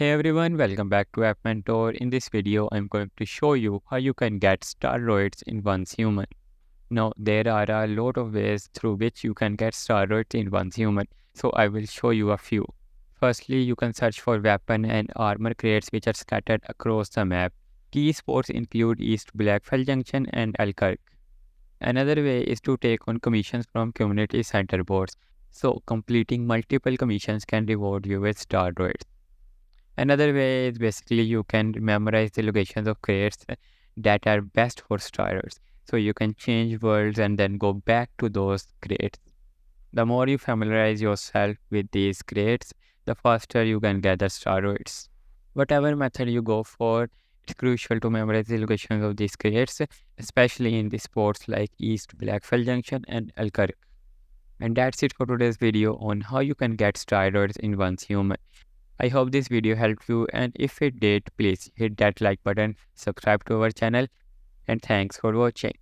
Hey everyone, welcome back to App Mentor. In this video, I'm going to show you how you can get steroids in one's human. Now, there are a lot of ways through which you can get steroids in one's human, so I will show you a few. Firstly, you can search for weapon and armor crates which are scattered across the map. Key spots include East Blackfell Junction and Elkirk. Another way is to take on commissions from community center boards. So, completing multiple commissions can reward you with steroids. Another way is basically you can memorize the locations of crates that are best for steroids. So you can change worlds and then go back to those crates. The more you familiarize yourself with these crates, the faster you can gather steroids. Whatever method you go for, it's crucial to memorize the locations of these crates, especially in the spots like East Blackfell Junction and Elkirk. And that's it for today's video on how you can get steroids in one's human. I hope this video helped you, and if it did, please hit that like button, subscribe to our channel, and thanks for watching.